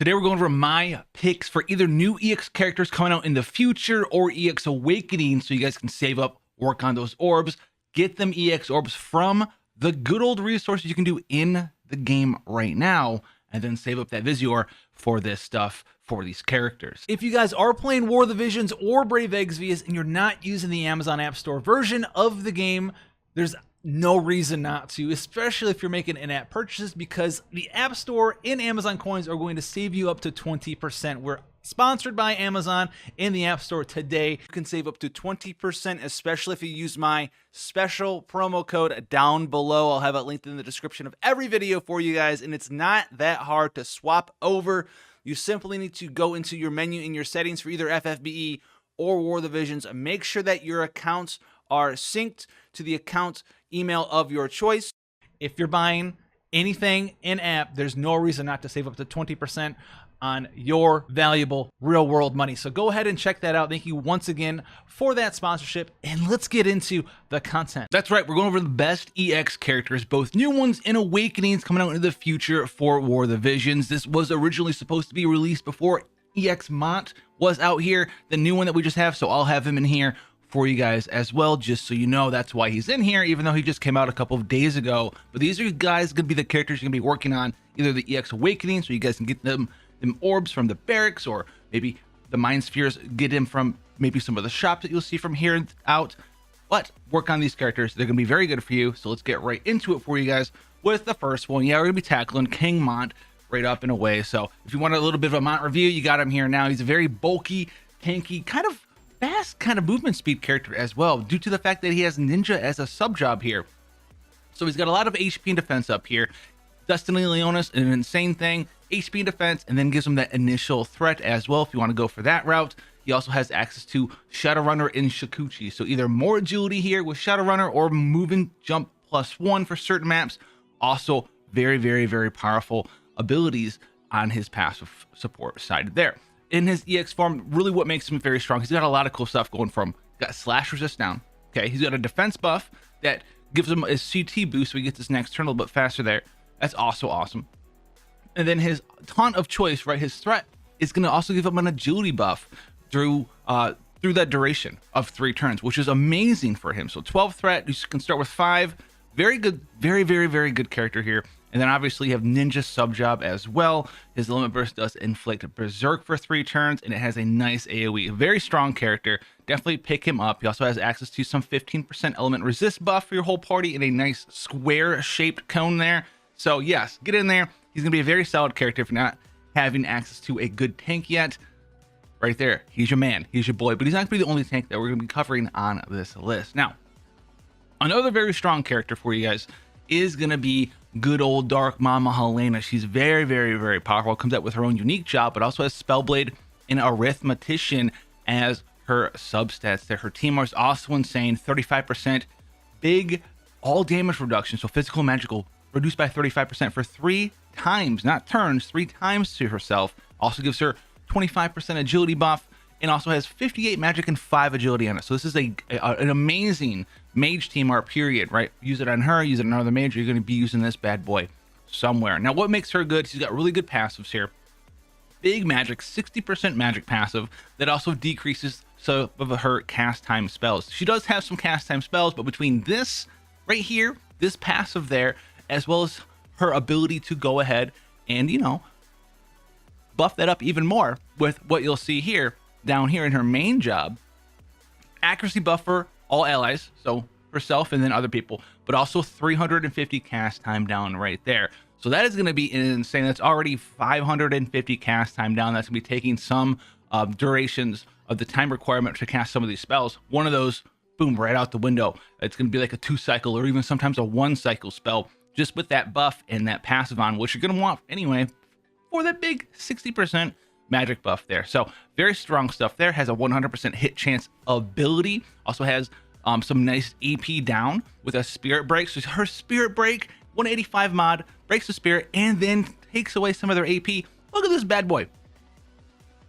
Today we're going over my picks for either new EX characters coming out in the future or EX Awakening, so you guys can save up, work on those orbs, get them EX orbs from the good old resources you can do in the game right now, and then save up that Visior for this stuff for these characters. If you guys are playing War of the Visions or Brave Exvius and you're not using the Amazon App Store version of the game, there's no reason not to, especially if you're making in-app purchases, because the App Store and Amazon coins are going to save you up to 20%. We're sponsored by Amazon in the App Store today. You can save up to 20%, especially if you use my special promo code down below. I'll have it linked in the description of every video for you guys, and it's not that hard to swap over. You simply need to go into your menu in your settings for either FFBE or War of the Visions and make sure that your accounts are synced to the account email of your choice. If you're buying anything in app, there's no reason not to save up to 20% on your valuable real world money. So go ahead and check that out. Thank you once again for that sponsorship, and let's get into the content. That's right, we're going over the best EX characters, both new ones and Awakenings coming out into the future for War of the Visions. This was originally supposed to be released before EX Mont was out here, the new one that we just have, so I'll have him in here for you guys as well, just so you know that's why he's in here, even though he just came out a couple of days ago. But these are guys gonna be the characters you're gonna be working on, either the EX Awakening, so you guys can get them orbs from the barracks, or maybe the Mind Spheres, get him from maybe some of the shops that you'll see from here out. But work on these characters, they're gonna be very good for you. So let's get right into it for you guys with the first one. Yeah, we're gonna be tackling King Mont right up and away. So if you want a little bit of a Mont review, you got him here now. He's a very bulky, tanky, kind of fast kind of movement speed character as well, due to the fact that he has Ninja as a sub job here. So he's got a lot of HP and defense up here. Destiny Leonis, an insane thing, HP and defense, and then gives him that initial threat as well if you want to go for that route. He also has access to Shadowrunner and Shikuchi, so either more agility here with Shadowrunner or moving jump +1 for certain maps. Also very, very, very powerful abilities on his passive support side there. In his EX form, really what makes him very strong, he's got a lot of cool stuff going from, got slash resist down, okay, he's got a defense buff that gives him a CT boost, so he gets his next turn a little bit faster there. That's also awesome. And then his taunt of choice, right, his threat is going to also give him an agility buff through that duration of 3 turns, which is amazing for him. So 12 threat, you can start with 5. Very good, very, very, very good character here. And then obviously you have Ninja sub job as well. His limit burst does inflict berserk for 3 turns, and it has a nice AoE. A very strong character. Definitely pick him up. He also has access to some 15% element resist buff for your whole party in a nice square shaped cone there. So yes, get in there. He's gonna be a very solid character if you're not having access to a good tank yet. Right there, he's your man, he's your boy. But he's not gonna be the only tank that we're gonna be covering on this list. Now, another very strong character for you guys is gonna be good old Dark Mama Helena. She's very, very, very powerful. Comes out with her own unique job, but also has Spellblade and Arithmetician as her substats there. Her team is also insane. 35% big all damage reduction, so physical and magical reduced by 35% for 3 times, not turns, 3 times to herself. Also gives her 25% agility buff, and also has 58 magic and 5 agility on it. So this is an amazing mage team art, period, right? Use it on her, use it on another mage, you're going to be using this bad boy somewhere. Now, what makes her good? She's got really good passives here. Big magic, 60% magic passive that also decreases some of her cast time spells. She does have some cast time spells, but between this right here, this passive there, as well as her ability to go ahead and, you know, buff that up even more with what you'll see here, down here in her main job. Accuracy buff for all allies, so herself and then other people, but also 350 cast time down right there. So that is going to be insane. That's already 550 cast time down. That's going to be taking some durations of the time requirement to cast some of these spells. One of those, boom, right out the window. It's going to be like a 2 cycle or even sometimes a 1 cycle spell, just with that buff and that passive on, which you're going to want anyway for that big 60% magic buff there. So very strong stuff there. Has a 100% hit chance ability. Also has some nice AP down with a spirit break. So her spirit break, 185 mod, breaks the spirit and then takes away some of their AP. Look at this bad boy.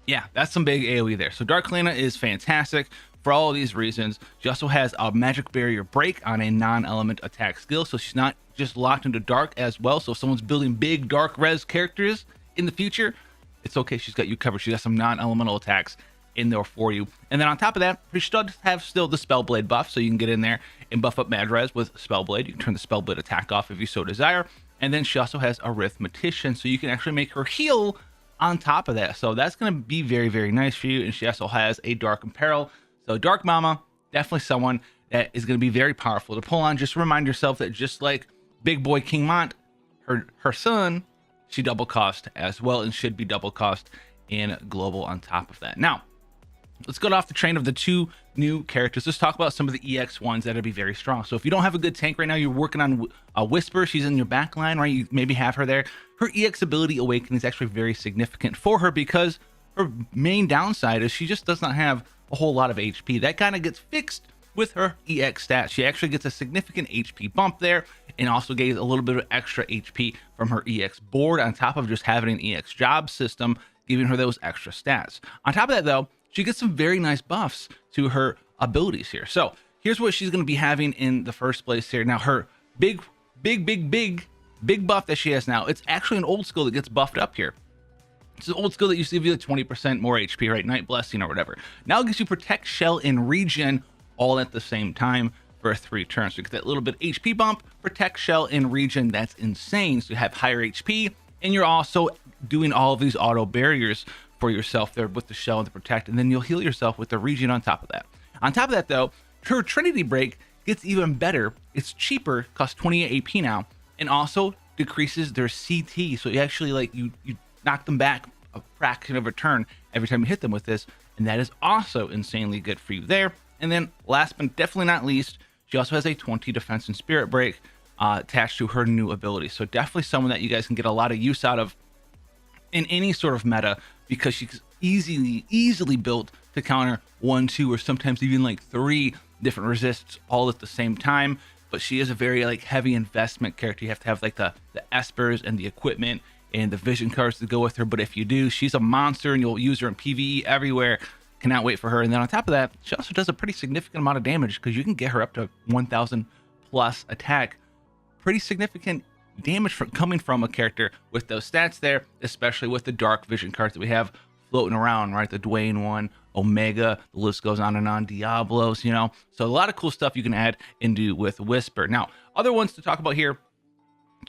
Yeah, that's some big AoE there. So Dark Helena is fantastic for all of these reasons. She also has a magic barrier break on a non-element attack skill, so she's not just locked into dark as well. So if someone's building big dark res characters in the future, It's okay. She's got you covered. She got some non-elemental attacks in there for you. And then on top of that, she does have still the Spellblade buff, so you can get in there and buff up Madrez with Spellblade. You can turn the Spellblade attack off if you so desire. And then she also has Arithmetician, so you can actually make her heal on top of that. So that's going to be very, very nice for you. And she also has a Dark Imperil. So Dark Mama, definitely someone that is going to be very powerful to pull on. Just remind yourself that just like Big Boy King Mont, her son, she double cost as well and should be double cost in global on top of that. Now, let's go off the train of the two new characters. Let's talk about some of the EX ones that'll be very strong. So if you don't have a good tank right now, you're working on a Whisper. She's in your back line, right? You maybe have her there. Her EX ability Awakening is actually very significant for her because her main downside is she just does not have a whole lot of HP. That kind of gets fixed with her EX stats. She actually gets a significant HP bump there and also gains a little bit of extra HP from her EX board on top of just having an EX job system, giving her those extra stats. On top of that though, she gets some very nice buffs to her abilities here. So here's what she's going to be having in the first place here. Now her big buff that she has now, it's actually an old skill that gets buffed up here. It's an old skill that used to give you like 20% more HP, right? Night Blessing or whatever. Now it gives you Protect, Shell, and Regen all at the same time for 3 turns. So you get that little bit HP bump, Protect, Shell, and Regen. That's insane. So you have higher HP, and you're also doing all of these auto barriers for yourself there with the Shell and the Protect, and then you'll heal yourself with the Regen on top of that. On top of that though, her Trinity Break gets even better. It's cheaper, costs 28 AP now, and also decreases their CT. So you actually like you knock them back a fraction of a turn every time you hit them with this, and that is also insanely good for you there. And then last but definitely not least, she also has a 20 defense and spirit break attached to her new ability. So definitely someone that you guys can get a lot of use out of in any sort of meta, because she's easily built to counter 1, 2, or sometimes even like 3 different resists all at the same time. But she is a very like heavy investment character. You have to have like the espers and the equipment and the vision cards to go with her. But if you do, she's a monster and you'll use her in PvE everywhere. Cannot wait for her. And then on top of that, she also does a pretty significant amount of damage because you can get her up to 1000 plus attack. Pretty significant damage coming from a character with those stats there, especially with the dark vision cards that we have floating around, right? The Dwayne one, Omega, the list goes on and on, Diablos, you know. So a lot of cool stuff you can add into with Whisper. Now, other ones to talk about here,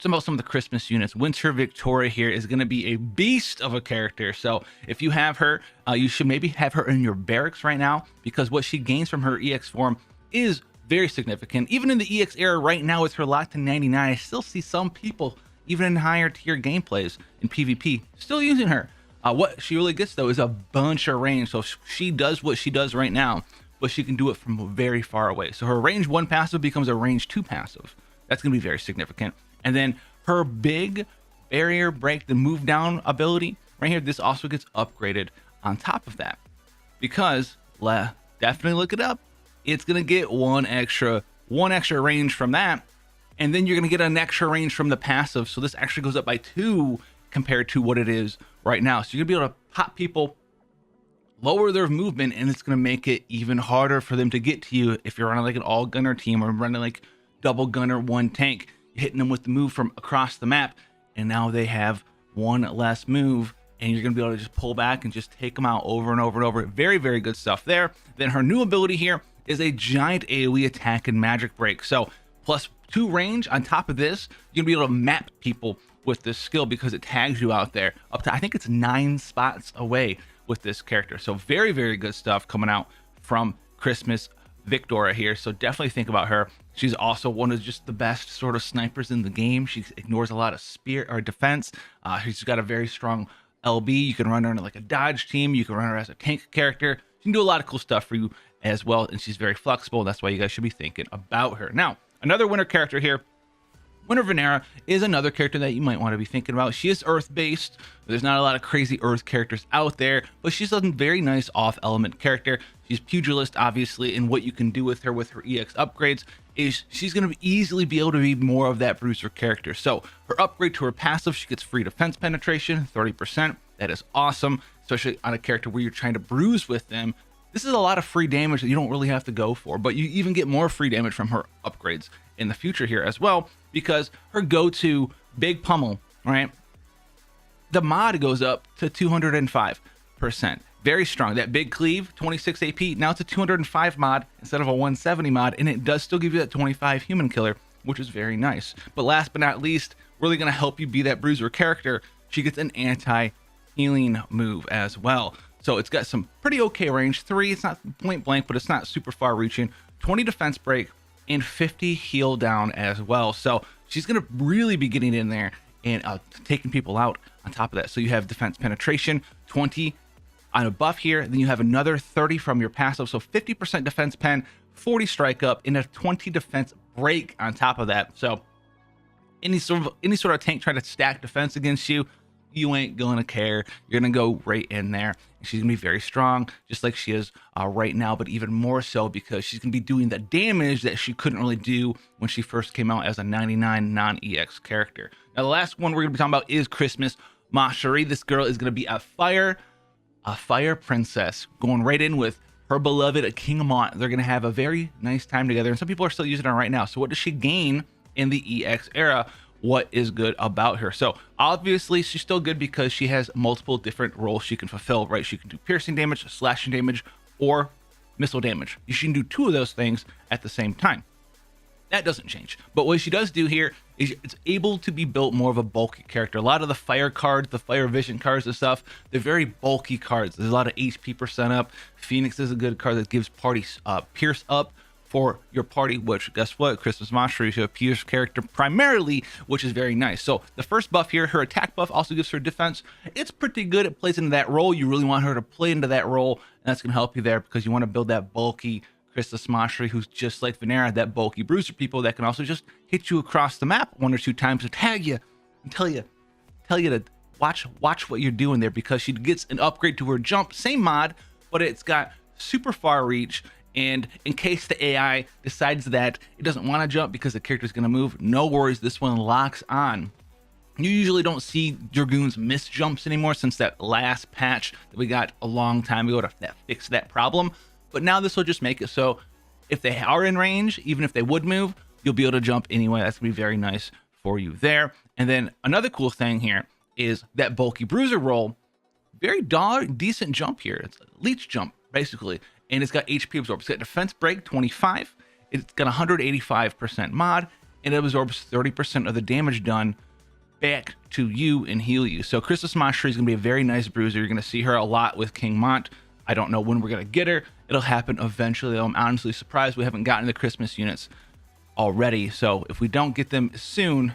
some of the Christmas units. Winter Victoria here is going to be a beast of a character. So if you have her, you should maybe have her in your barracks right now, because what she gains from her EX form is very significant. Even in the EX era right now with her locked to 99, I still see some people, even in higher tier gameplays in PvP, still using her. What she really gets though is a bunch of range. So she does what she does right now, but she can do it from very far away. So her range 1 passive becomes a range 2 passive. That's going to be very significant. And then her big barrier break, the move down ability right here, this also gets upgraded on top of that, because definitely look it up. It's going to get one extra range from that. And then you're going to get an extra range from the passive. So this actually goes up by 2 compared to what it is right now. So you're going to be able to pop people, lower their movement, and it's going to make it even harder for them to get to you if you're running like an all gunner team or running like double gunner 1 tank, hitting them with the move from across the map. And now they have 1 less move, and you're going to be able to just pull back and just take them out over and over and over. Very, very good stuff there. Then her new ability here is a giant AoE attack and magic break. So plus 2 range on top of this, you're gonna be able to map people with this skill because it tags you out there up to, I think it's 9 spots away with this character. So very, very good stuff coming out from Christmas Victoria here. So definitely think about her. She's also one of just the best sort of snipers in the game. She ignores a lot of spear or defense. She's got a very strong LB. You can run her in like a dodge team. You can run her as a tank character. She can do a lot of cool stuff for you as well, and she's very flexible. That's why you guys should be thinking about her. Now, another winter character here, Winter Vanira, is another character that you might want to be thinking about. She is earth-based. There's not a lot of crazy earth characters out there, but she's a very nice off-element character. She's pugilist, obviously, and what you can do with her EX upgrades is she's going to easily be able to be more of that bruiser character. So her upgrade to her passive, she gets free defense penetration, 30%. That is awesome, especially on a character where you're trying to bruise with them. This is a lot of free damage that you don't really have to go for, but you even get more free damage from her upgrades in the future here as well, because her go-to big pummel, right? the mod goes up to 205%. Very strong. That big cleave, 26 AP, now it's a 205 mod instead of a 170 mod, and it does still give you that 25 human killer, which is very nice. But last but not least, really going to help you be that bruiser character, she gets an anti-healing move as well. So it's got some pretty okay range. 3, it's not point blank, but it's not super far reaching. 20 defense break and 50 heal down as well. So she's going to really be getting in there and taking people out on top of that. So you have defense penetration, 20 on a buff here, then you have another 30 from your passive, so 50% defense pen, 40 strike up, and a 20 defense break on top of that. So any sort of tank trying to stack defense against you, you ain't gonna care. You're gonna go right in there. She's gonna be very strong, just like she is right now, but even more so because she's gonna be doing the damage that she couldn't really do when she first came out as a 99 non-EX character. Now the last one we're gonna be talking about is Christmas Ma Cherie. This girl is gonna be a fire princess, going right in with her beloved King Mont. They're gonna have a very nice time together, and some people are still using her right now. So what does she gain in the EX era? What is good about her? So obviously she's still good because she has multiple different roles she can fulfill, right? She can do piercing damage, slashing damage, or missile damage. You can do 2 of those things at the same time. That doesn't change. But what she does do here is it's able to be built more of a bulky character. A lot of the fire cards, the fire vision cards and stuff, they're very bulky cards. There's a lot of HP percent up. Phoenix is a good card that gives parties pierce up for your party, which guess what? Christmas Ma Cherie is a pierce character primarily, which is very nice. So the first buff here, her attack buff also gives her defense. It's pretty good. It plays into that role. You really want her to play into that role, and that's going to help you there because you want to build that bulky Christmas Ma Cherie, who's just like Vanira, that bulky bruiser people that can also just hit you across the map 1 or 2 times to tag you and tell you to watch what you're doing there, because she gets an upgrade to her jump, same mod, but it's got super far reach. And in case the AI decides that it doesn't want to jump because the character's going to move, no worries, this one locks on. You usually don't see Dragoons miss jumps anymore since that last patch that we got a long time ago that fixed that problem. But now this will just make it so if they are in range, even if they would move, you'll be able to jump anyway. That's going to be very nice for you there. And then another cool thing here is that bulky bruiser roll. Very decent jump here. It's a leech jump, basically. And it's got HP absorb. It's got defense break 25. It's got 185% mod, and it absorbs 30% of the damage done back to you and heal you. So Christmas Ma Cherie is going to be a very nice bruiser. You're going to see her a lot with King Mont. I don't know when we're going to get her. It'll happen eventually. I'm honestly surprised we haven't gotten the Christmas units already. So if we don't get them soon,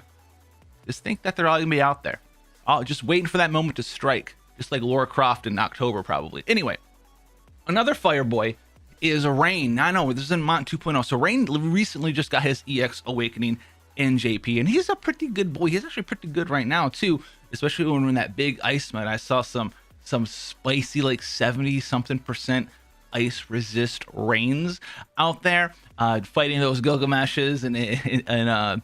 just think that they're all going to be out there. Just waiting for that moment to strike, just like Lara Croft in October probably. Anyway, another fire boy is Rain. I know this is in Mont 2.0. So Rain recently just got his EX Awakening in JP, and he's a pretty good boy. He's actually pretty good right now too, especially when we're in that big ice mode. I saw some spicy like 70-something% ice resist Rains out there, fighting those Gilgameshes and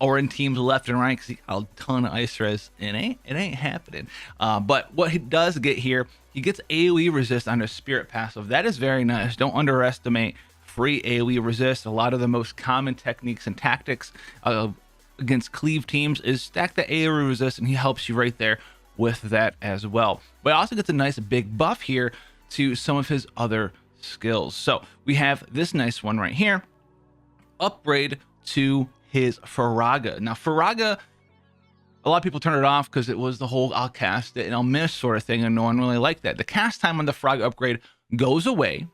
Orin teams left and right because he got a ton of ice res. It ain't happening. But what he does get here, he gets AoE resist on his spirit passive. That is very nice. Don't underestimate free AoE resist. A lot of the most common techniques and tactics against cleave teams is stack the AoE resist, and he helps you right there with that as well. But also gets a nice big buff here to some of his other skills. So we have this nice one right here, upgrade to his Faraga. Now Faraga, a lot of people turn it off because it was the whole I'll cast it and I'll miss sort of thing, and no one really liked that. The cast time on the Faraga upgrade goes away.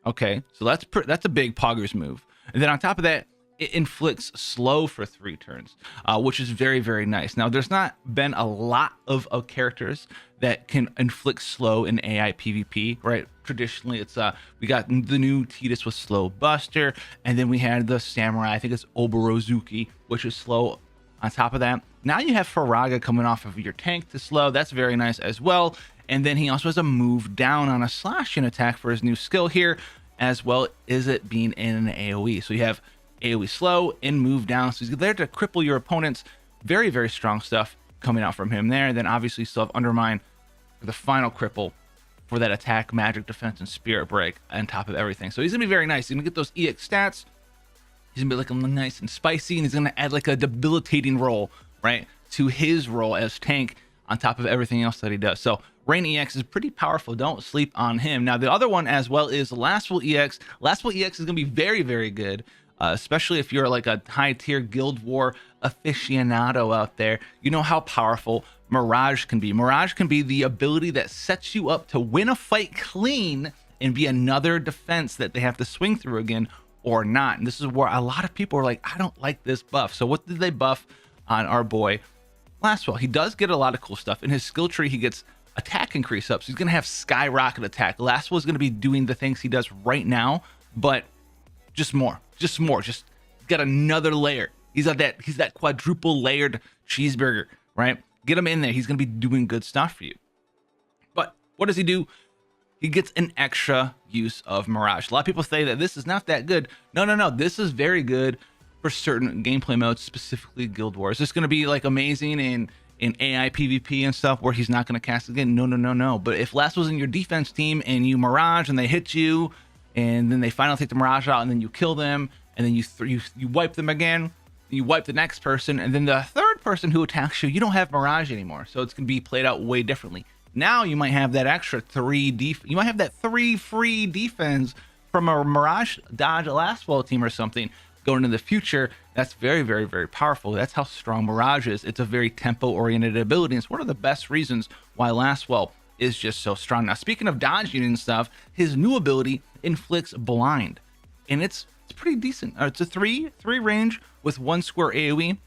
Okay, so that's a big poggers move. And then on top of that, it inflicts slow for 3 turns, which is very, very nice. Now, there's not been a lot of characters that can inflict slow in AI PvP, right? Traditionally, it's we got the new Tidus with Slow Buster, and then we had the Samurai, I think it's Oborozuki, which is slow on top of that. Now you have Faraga coming off of your tank to slow. That's very nice as well. And then he also has a move down on a slashing attack for his new skill here, as well as it being in an AoE. So you have AoE slow and move down. So he's there to cripple your opponents. Very, very strong stuff coming out from him there. And then obviously you still have Undermine for the final cripple for that attack, magic, defense, and spirit break on top of everything. So he's going to be very nice. He's going to get those EX stats. He's going to be looking nice and spicy, and he's going to add like a debilitating role, right, to his role as tank on top of everything else that he does. So Rain EX is pretty powerful. Don't sleep on him. Now, the other one as well is Lastful EX. Lastful EX is going to be very, very good, especially if you're like a high-tier Guild War aficionado out there. You know how powerful Mirage can be. Mirage can be the ability that sets you up to win a fight clean and be another defense that they have to swing through again or not. And this is where a lot of people are like, I don't like this buff. So what did they buff on our boy Lastful? He does get a lot of cool stuff. In his skill tree, he gets attack increase up. So he's going to have skyrocket attack. Lastful is going to be doing the things he does right now, but just more. Just got another layer. He's that quadruple layered cheeseburger, right? Get him in there. He's going to be doing good stuff for you. But what does he do? He gets an extra use of Mirage. A lot of people say that this is not that good. No. This is very good for certain gameplay modes, specifically Guild Wars. Is this going to be like amazing in AI PvP and stuff where he's not going to cast again? No. But if Last was in your defense team and you Mirage and they hit you, and then they finally take the Mirage out and then you kill them, and then you wipe them again, you wipe the next person, and then the third person who attacks you, you don't have Mirage anymore. So it's going to be played out way differently. Now you might have that extra you might have that 3 free defense from a Mirage dodge Lastfall team or something going into the future. That's very, very, very powerful. That's how strong Mirage is. It's a very tempo-oriented ability. It's one of the best reasons why Lastfall is just so strong. Now, speaking of dodging and stuff, his new ability inflicts blind, and it's pretty decent. It's a 3 range with 1 square AoE.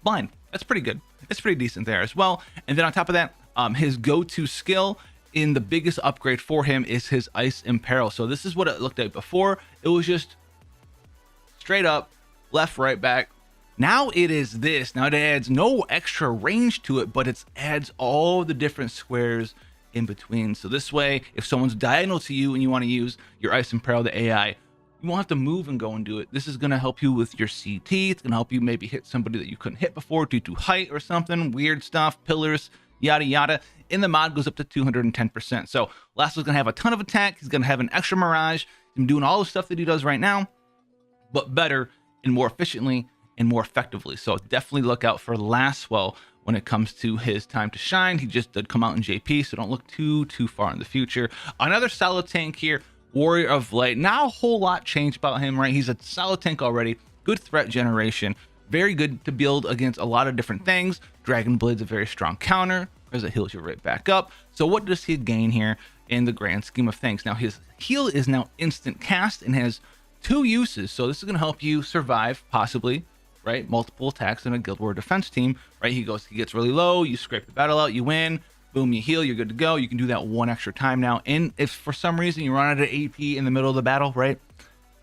Blind. That's pretty good. It's pretty decent there as well. And then on top of that, his go-to skill in the biggest upgrade for him is his Ice Imperil. So this is what it looked like before. It was just straight up, left, right, back. Now it is this. Now it adds no extra range to it, but it adds all the different squares in between. So this way, if someone's diagonal to you and you want to use your Ice Imperil, the AI, you won't have to move and go and do it. This is going to help you with your CT. It's going to help you maybe hit somebody that you couldn't hit before due to height or something, weird stuff, pillars, yada yada. And the mod goes up to 210%. So Lastfall's going to have a ton of attack. He's going to have an extra Mirage. He's doing all the stuff that he does right now, but better and more efficiently and more effectively. So definitely look out for Lastfall when it comes to his time to shine. He just did come out in JP, so don't look too far in the future. Another solid tank here, Warrior of Light. Not a whole lot changed about him, right? He's a solid tank already. Good threat generation. Very good to build against a lot of different things. Dragon Blade's a very strong counter, because it heals you right back up. So what does he gain here in the grand scheme of things? Now his heal is now instant cast and has 2 uses. So this is going to help you survive, possibly, right? Multiple attacks in a Guild War defense team, right? He gets really low, you scrape the battle out, you win, boom, you heal, you're good to go. You can do that 1 extra time now. And if for some reason you run out of AP in the middle of the battle, right?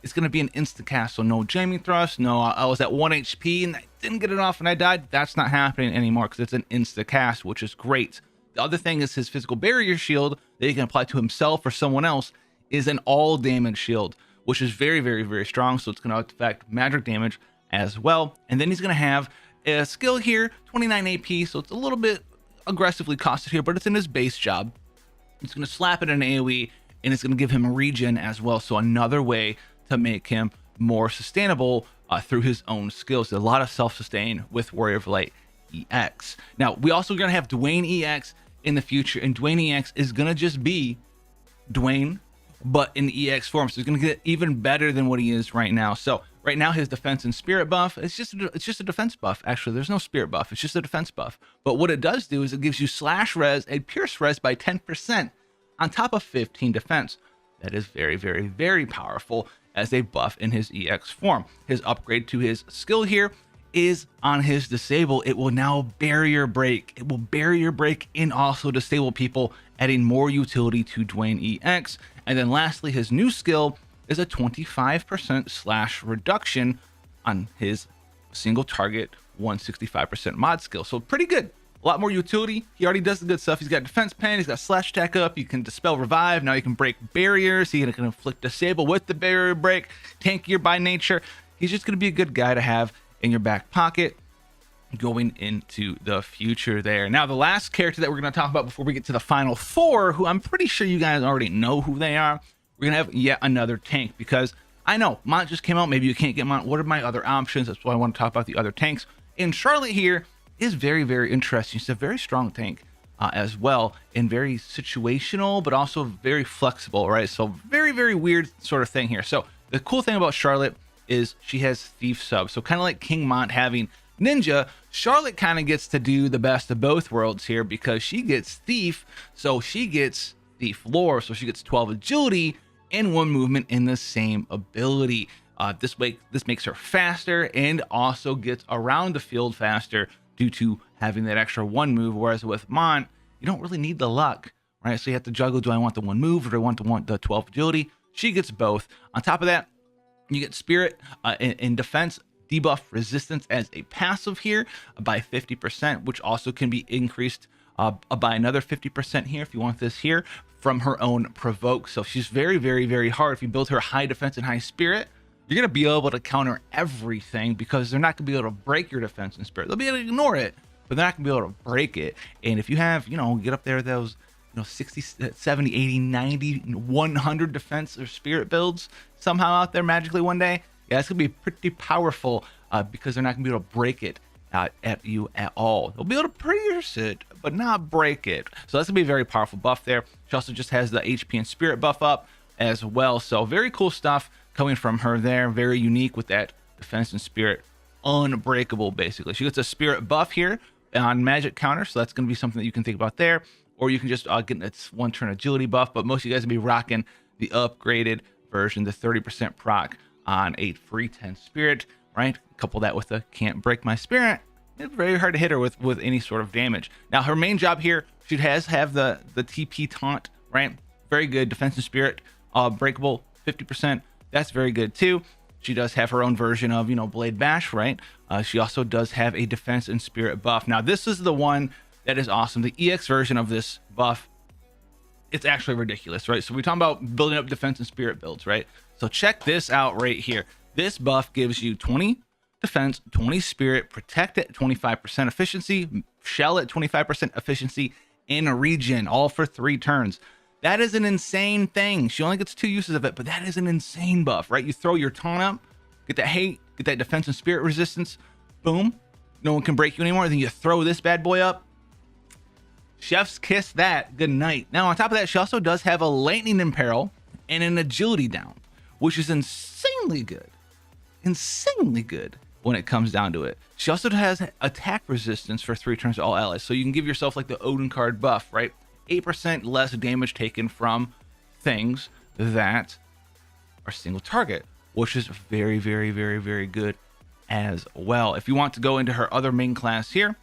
It's going to be an instant cast. So no jamming thrust, no, I was at 1 HP and I didn't get it off and I died. That's not happening anymore because it's an instant cast, which is great. The other thing is his physical barrier shield that he can apply to himself or someone else is an all damage shield, which is very, very, very strong. So it's going to affect magic damage as well. And then he's going to have a skill here, 29 AP. So it's a little bit aggressively costed here, but it's in his base job. It's going to slap it in AoE and it's going to give him a regen as well. So another way to make him more sustainable through his own skills. There's a lot of self-sustain with Warrior of Light EX. Now, we also going to have Dwayne EX in the future, and Dwayne EX is going to just be Dwayne, but in the EX form. So he's going to get even better than what he is right now. So right now, his defense and spirit buff, it's just a defense buff. Actually, there's no spirit buff. It's just a defense buff. But what it does do is it gives you slash res and pierce res by 10% on top of 15 defense. That is very, very, very powerful as a buff in his EX form. His upgrade to his skill here is on his disable. It will now barrier break. It will barrier break and also disable people, adding more utility to Dwayne EX. And then lastly, his new skill is a 25% slash reduction on his single target 165% mod skill. So pretty good. A lot more utility. He already does the good stuff. He's got defense pen. He's got slash attack up. You can dispel revive. Now you can break barriers. He can inflict disable with the barrier break. Tankier by nature. He's just going to be a good guy to have in your back pocket going into the future there. Now, the last character that we're going to talk about before we get to the final 4, who I'm pretty sure you guys already know who they are. We're going to have yet another tank, because I know Mont just came out. Maybe you can't get Mont. What are my other options? That's why I want to talk about the other tanks. In Charlotte here, is very, very interesting. She's a very strong tank as well, and very situational, but also very flexible, right? So very, very weird sort of thing here. So the cool thing about Charlotte is she has Thief sub. So kind of like King Mont having Ninja, Charlotte kind of gets to do the best of both worlds here because she gets Thief, so she gets Thief lore, so she gets 12 agility and 1 movement in the same ability. This makes her faster and also gets around the field faster due to having that extra 1 move, whereas with Mont, you don't really need the luck, right? So you have to juggle, do I want the 1 move or do I want the 12 agility? She gets both. On top of that, you get Spirit in defense, debuff resistance as a passive here by 50%, which also can be increased by another 50% here if you want this here from her own provoke. So she's very, very, very hard. If you build her high defense and high spirit, you're going to be able to counter everything because they're not going to be able to break your defense and spirit. They'll be able to ignore it, but they're not going to be able to break it. And if you have, get up there those 60, 70, 80, 90, 100 defense or spirit builds somehow out there magically one day, yeah, it's going to be pretty powerful because they're not going to be able to break it at you at all. They'll be able to pierce it, but not break it. So that's going to be a very powerful buff there. She also just has the HP and spirit buff up as well. So very cool stuff coming from her there. Very unique with that defense and spirit. Unbreakable, basically. She gets a spirit buff here on magic counter, so that's going to be something that you can think about there. Or you can just get its 1 turn agility buff, but most of you guys will be rocking the upgraded version, the 30% proc on a free 10 spirit, right? Couple that with the can't break my spirit. It's very hard to hit her with any sort of damage. Now her main job here, she have the TP taunt, right? Very good. Defense and spirit, breakable 50%. That's very good too. She does have her own version of, Blade Bash, right? She also does have a defense and spirit buff. Now this is the one that is awesome. The EX version of this buff, it's actually ridiculous, right? So we're talking about building up defense and spirit builds, right? So check this out right here. This buff gives you 20 defense, 20 spirit, protect at 25% efficiency, shell at 25% efficiency, in a regen, all for 3 turns. That is an insane thing. She only gets 2 uses of it, but that is an insane buff, right? You throw your taunt up, get that hate, get that defense and spirit resistance, boom, no one can break you anymore. Then you throw this bad boy up. Chef's kiss that. Good night. Now, on top of that, she also does have a lightning imperil and an agility down, which is insanely good. Insanely good when it comes down to it. She also has attack resistance for 3 turns to all allies. So you can give yourself like the Odin card buff, right? 8% less damage taken from things that are single target, which is very, very, very, very good as well. If you want to go into her other main class here,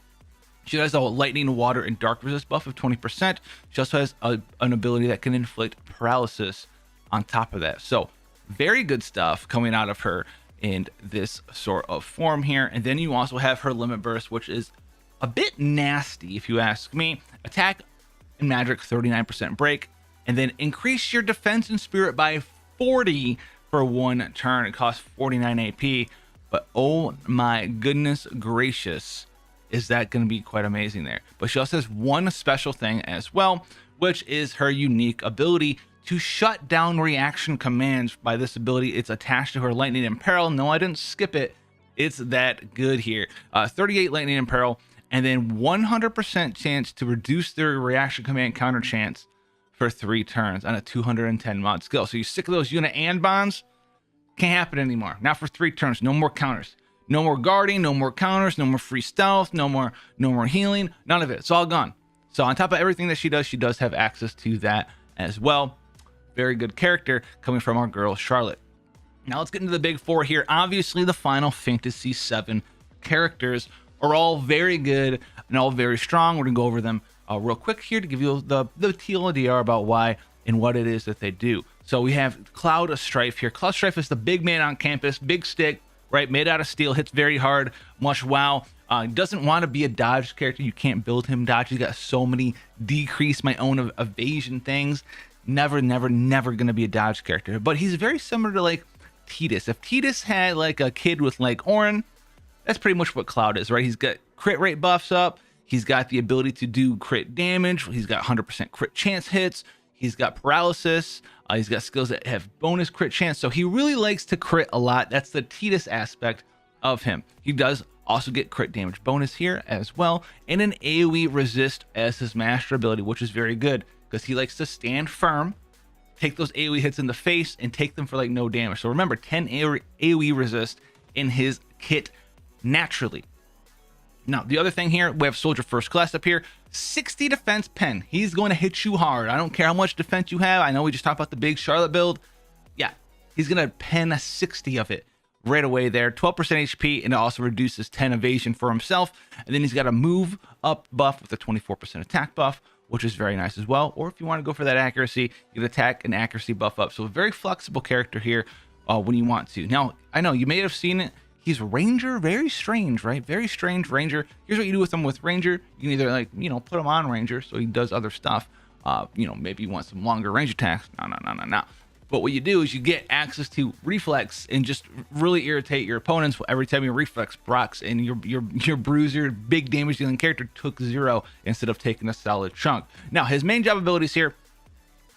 she has a lightning, water, and dark resist buff of 20%. She also has an ability that can inflict paralysis on top of that. So very good stuff coming out of her in this sort of form here. And then you also have her limit burst, which is a bit nasty if you ask me. Attack and magic 39% break, and then increase your defense and spirit by 40 for 1 turn. It costs 49 AP, but oh my goodness gracious, is that going to be quite amazing there. But she also has one special thing as well, which is her unique ability to shut down reaction commands. By this ability, it's attached to her lightning imperil. No, I didn't skip it. It's that good here. 38 lightning imperil, and then 100% chance to reduce their reaction command counter chance for 3 turns on a 210 mod skill. So you sick of those unit and bonds? Can't happen anymore. Now for 3 turns, no more counters. No more guarding, no more counters, no more free stealth, no more healing, none of it. It's all gone. So on top of everything that she does have access to that as well. Very good character coming from our girl Charlotte. Now let's get into the big 4 here. Obviously, the Final Fantasy VII characters are all very good and all very strong. We're gonna go over them real quick here to give you the TLDR about why and what it is that they do. So we have Cloud Strife here. Cloud Strife is the big man on campus, big stick, right? Made out of steel, hits very hard, much wow. Doesn't want to be a dodge character. You can't build him dodge. He's got so many decrease my own evasion things. Never gonna be a dodge character. But he's very similar to like Tidus. If Tidus had like a kid with like Orin, that's pretty much what Cloud is, right? He's got crit rate buffs up. He's got the ability to do crit damage. He's got 100% crit chance hits. He's got paralysis. He's got skills that have bonus crit chance. So he really likes to crit a lot. That's the Tidus aspect of him. He does also get crit damage bonus here as well, and an AoE resist as his master ability, which is very good because he likes to stand firm, take those AoE hits in the face, and take them for like no damage. So remember, 10 AoE resist in his kit naturally. Now, the other thing here, we have Soldier First Class up here, 60 defense pen. He's going to hit you hard. I don't care how much defense you have. I know we just talked about the big Charlotte build. Yeah, he's going to pen a 60 of it right away there. 12% HP, and it also reduces 10 evasion for himself. And then he's got a move up buff with a 24% attack buff, which is very nice as well. Or if you want to go for that accuracy, you can attack and accuracy buff up. So a very flexible character here when you want to. Now, I know you may have seen it. He's Ranger, very strange, right? Very strange Ranger. Here's what you do with him with Ranger. You can either, like, you know, put him on Ranger so he does other stuff. You know, maybe you want some longer range attacks. No. But what you do is you get access to reflex and just really irritate your opponents every time your reflex procs, and your bruiser, big damage dealing character took 0 instead of taking a solid chunk. Now, his main job abilities here,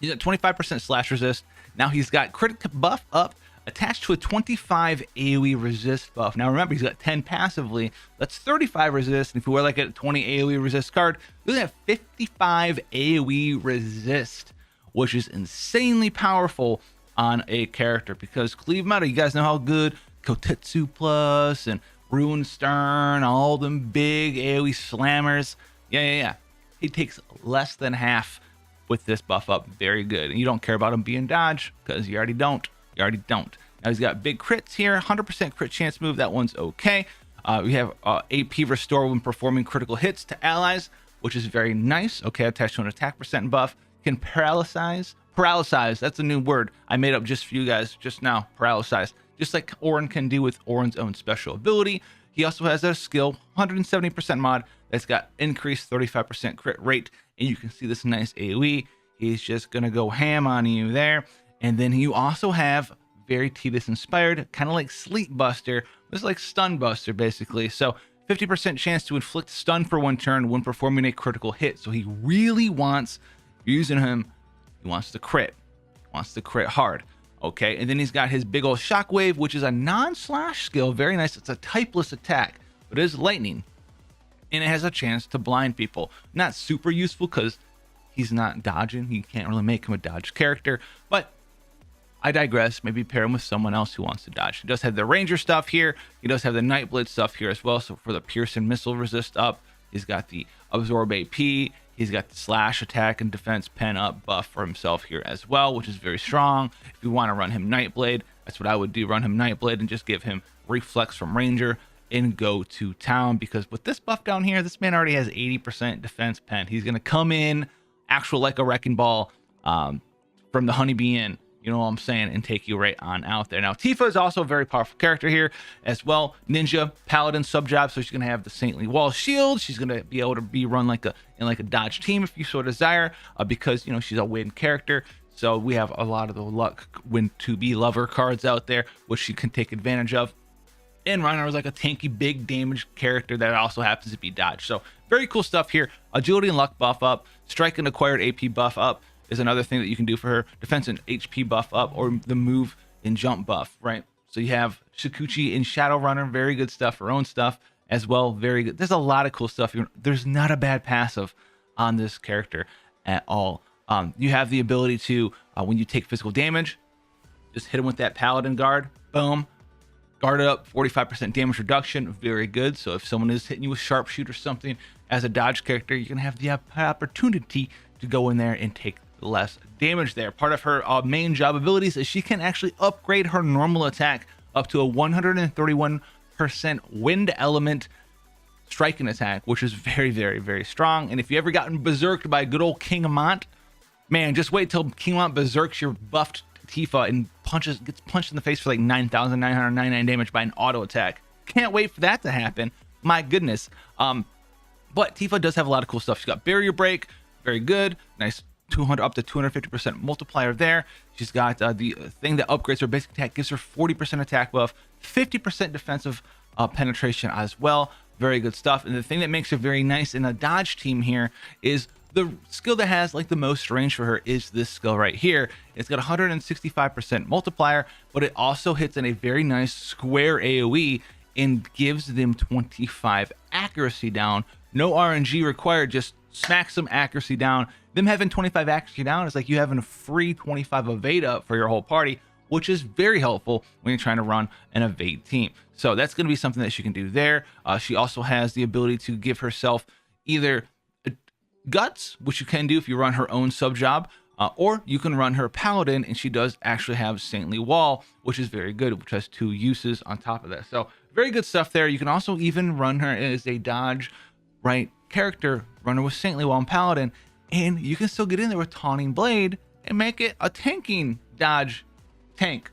he's at 25% slash resist. Now he's got crit buff up, attached to a 25 AoE resist buff. Now remember, he's got 10 passively. That's 35 resist. And if you wear like a 20 AoE resist card, you'll have 55 AoE resist, which is insanely powerful on a character because Cleave Metal, you guys know how good Kotetsu Plus and Rune Stern, all them big AoE slammers. Yeah. He takes less than half with this buff up. Very good. And you don't care about him being dodge because you already don't. Now he's got big crits here, 100% crit chance move. That one's okay. We have AP restore when performing critical hits to allies, which is very nice. Okay, attached to an attack percent buff. Can paralyze. That's a new word I made up just for you guys just now. Paralyze, just like Auron can do with Auron's own special ability. He also has a skill, 170% mod, that's got increased 35% crit rate, and you can see this nice AoE. He's just gonna go ham on you there. And then you also have very Tidus inspired, kind of like Sleep Buster. It's like Stun Buster, basically. So 50% chance to inflict stun for 1 turn when performing a critical hit. So he really wants, using him, he wants to crit. He wants to crit hard. Okay, and then he's got his big old Shockwave, which is a non-slash skill. Very nice. It's a typeless attack, but it is lightning. And it has a chance to blind people. Not super useful because he's not dodging. You can't really make him a dodge character, but I digress. Maybe pair him with someone else who wants to dodge. He does have the Ranger stuff here. He does have the Nightblade stuff here as well. So for the Pierce and Missile resist up, he's got the Absorb AP. He's got the Slash attack and defense pen up buff for himself here as well, which is very strong. If you want to run him Nightblade, that's what I would do. Run him Nightblade and just give him Reflex from Ranger and go to town. Because with this buff down here, this man already has 80% defense pen. He's going to come in actual like a Wrecking Ball from the Honeybee Inn. You know what I'm saying? And take you right on out there. Now, Tifa is also a very powerful character here as well. Ninja, Paladin subjob. So she's going to have the Saintly Wall shield. She's going to be able to be run like a dodge team if you so desire, because, you know, she's a win character. So we have a lot of the luck win to be lover cards out there, which she can take advantage of. And Reinhardt is like a tanky, big damage character that also happens to be dodge. So very cool stuff here. Agility and luck buff up. Strike and acquired AP buff up is another thing that you can do for her. Defense and HP buff up, or the move and jump buff, right? So you have Shikuchi and Shadowrunner, very good stuff. Her own stuff as well, very good. There's a lot of cool stuff. There's not a bad passive on this character at all. You have the ability to, when you take physical damage, just hit him with that Paladin guard, boom. Guard it up, 45% damage reduction, very good. So if someone is hitting you with sharpshoot or something as a dodge character, you're gonna have the opportunity to go in there and take less damage there. Part of her main job abilities is she can actually upgrade her normal attack up to a 131% wind element striking attack, which is very, very, very strong. And if you ever gotten berserked by good old King Mont, man, just wait till King Mont berserks your buffed Tifa and gets punched in the face for like 9,999 damage by an auto attack. Can't wait for that to happen. My goodness. But Tifa does have a lot of cool stuff. She's got Barrier Break, very good, nice 200 up to 250% multiplier there. She's got the thing that upgrades her basic attack, gives her 40% attack buff, 50% defensive penetration as well. Very good stuff. And the thing that makes her very nice in a dodge team here is the skill that has like the most range for her is this skill right here. It's got 165% multiplier, but it also hits in a very nice square AoE and gives them 25 accuracy down. No RNG required, just smack some accuracy down. Them having 25 accuracy down is like you having a free 25 evade up for your whole party, which is very helpful when you're trying to run an evade team. So that's going to be something that she can do there. She also has the ability to give herself either guts, which you can do if you run her own sub job, or you can run her paladin, and she does actually have saintly wall, which is very good, which has 2 uses on top of that. So very good stuff there. You can also even run her as a dodge right character, run her with saintly wall and paladin, and you can still get in there with taunting blade and make it a tanking dodge tank.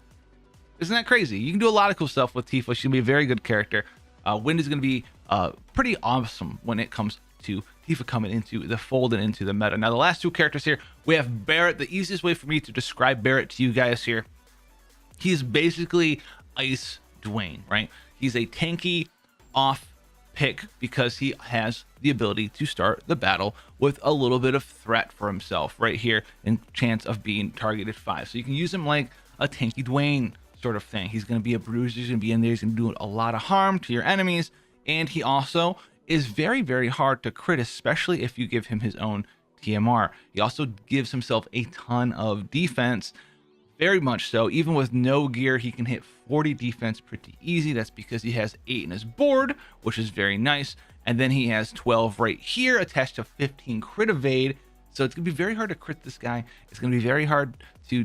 Isn't that crazy? You can do a lot of cool stuff with Tifa. She's gonna be a very good character. Wind is gonna be pretty awesome when it comes to Tifa coming into the fold and into the meta. Now the last 2 characters here, we have Barrett. The easiest way for me to describe Barrett to you guys here, he's basically Ice Dwayne, right? He's a tanky off pick because he has the ability to start the battle with a little bit of threat for himself right here and chance of being targeted 5. So you can use him like a tanky Dwayne sort of thing. He's going to be a bruiser. He's going to be in there. He's going to do a lot of harm to your enemies. And he also is very, very hard to crit, especially if you give him his own TMR. He also gives himself a ton of defense, very much so. Even with no gear, he can hit 40 defense pretty easy. That's because he has 8 in his board, which is very nice. And then he has 12 right here attached to 15 crit evade. So it's going to be very hard to crit this guy. It's going to be very hard to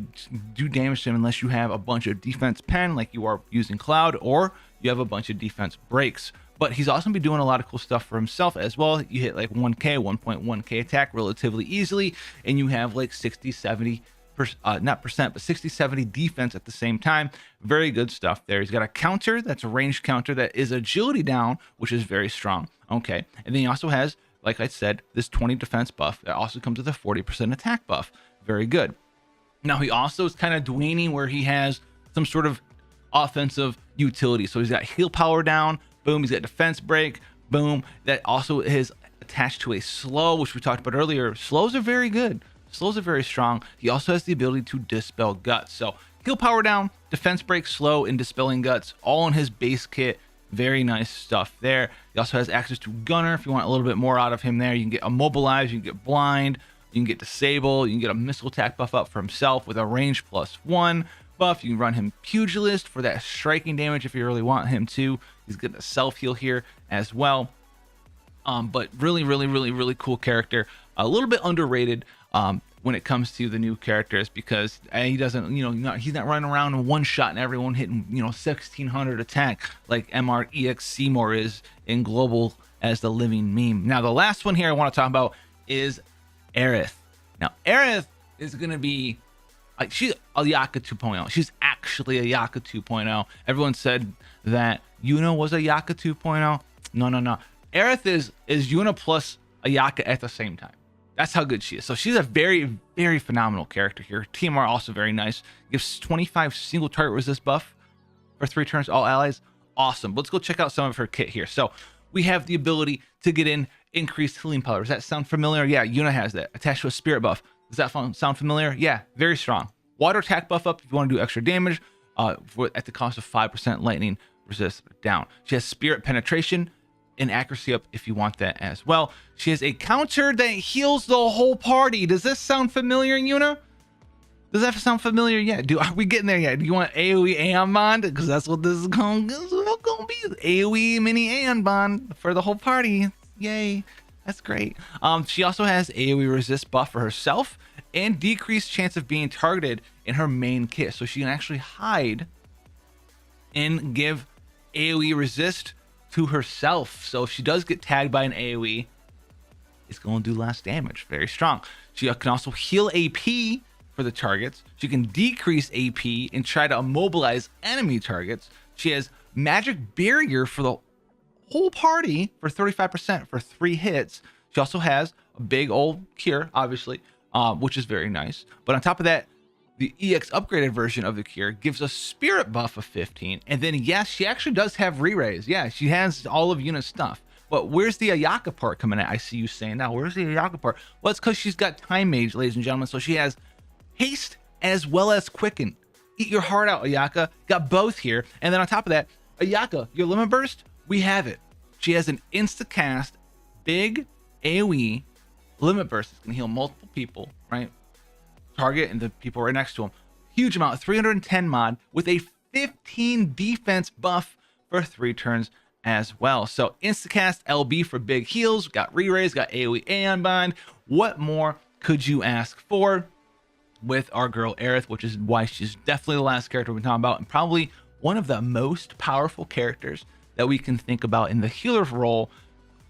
do damage to him unless you have a bunch of defense pen like you are using Cloud, or you have a bunch of defense breaks. But he's also going to be doing a lot of cool stuff for himself as well. You hit like 1k, 1.1k attack relatively easily, and you have like 60, 70, not percent, but 60, 70 defense at the same time. Very good stuff there. He's got a counter that's a ranged counter that is agility down, which is very strong. Okay. And then he also has, like I said, this 20 defense buff that also comes with a 40% attack buff. Very good. Now he also is kind of Dwayne, where he has some sort of offensive utility. So he's got heal power down, boom. He's got defense break, boom. That also is attached to a slow, which we talked about earlier. Slows are very good. Slows are very strong. He also has the ability to dispel guts. So heal power down, defense break, slow, and dispelling guts, all in his base kit. Very nice stuff there. He also has access to Gunner if you want a little bit more out of him there. You can get immobilized, you can get blind, you can get disable, you can get a missile attack buff up for himself with a range +1 buff. You can run him pugilist for that striking damage if you really want him to. He's getting a self heal here as well. But really cool character. A little bit underrated when it comes to the new characters, because he doesn't, he's not running around and one shot and everyone hitting 1600 attack like MREX Seymour is in global as the living meme. Now the last one here I want to talk about is Aerith. Now Aerith is going to be she's a Yaka 2.0. She's actually a Yaka 2.0. Everyone said that Yuna was a Yaka 2.0. No. Aerith is Yuna plus a Yaka at the same time. That's how good she is. So she's a very phenomenal character here. TMR also very nice. Gives 25 single target resist buff for 3 turns, all allies. Awesome. Let's go check out some of her kit here. So we have the ability to get in increased healing power. Does that sound familiar? Yeah, Yuna has that. Attached to a spirit buff. Does that sound familiar? Yeah, very strong. Water attack buff up if you want to do extra damage at the cost of 5% lightning resist down. She has spirit penetration and accuracy up if you want that as well. She has a counter that heals the whole party. Does this sound familiar, Yuna? Does that sound familiar yet? Are we getting there yet? Do you want AoE Aeon Bond? Because that's what this is going to be. AoE mini Aeon Bond for the whole party. Yay. That's great. She also has AoE resist buff for herself and decreased chance of being targeted in her main kit. So she can actually hide and give AoE resist to herself. So if she does get tagged by an AoE, it's going to do less damage. Very strong. She can also heal AP for the targets. She can decrease AP and try to immobilize enemy targets. She has magic barrier for the whole party for 35% for 3 hits. She also has a big old cure, obviously, which is very nice. But on top of that, the EX upgraded version of the cure gives a spirit buff of 15. And then, yes, she actually does have re-raise. Yeah, she has all of Yuna's stuff. But where's the Ayaka part coming at? I see you saying now, where's the Ayaka part? Well, it's because she's got Time Mage, ladies and gentlemen. So she has haste as well as quicken. Eat your heart out, Ayaka. Got both here. And then on top of that, Ayaka, your limit burst, we have it. She has an insta-cast, big AoE limit burst. It's going to heal multiple people, right? Target and the people right next to him. Huge amount, 310 mod with a 15 defense buff for 3 turns as well. So instacast LB for big heals. Got re-raise, got AoE Aeon Bind. What more could you ask for with our girl Aerith, which is why she's definitely the last character we're talking about, and probably one of the most powerful characters that we can think about in the healer role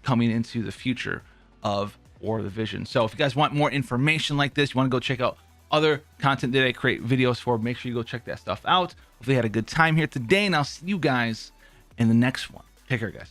coming into the future of War of the Vision. So if you guys want more information like this, you want to go check out other content that I create videos for, make sure you go check that stuff out. Hopefully you had a good time here today, and I'll see you guys in the next one. Take care, guys.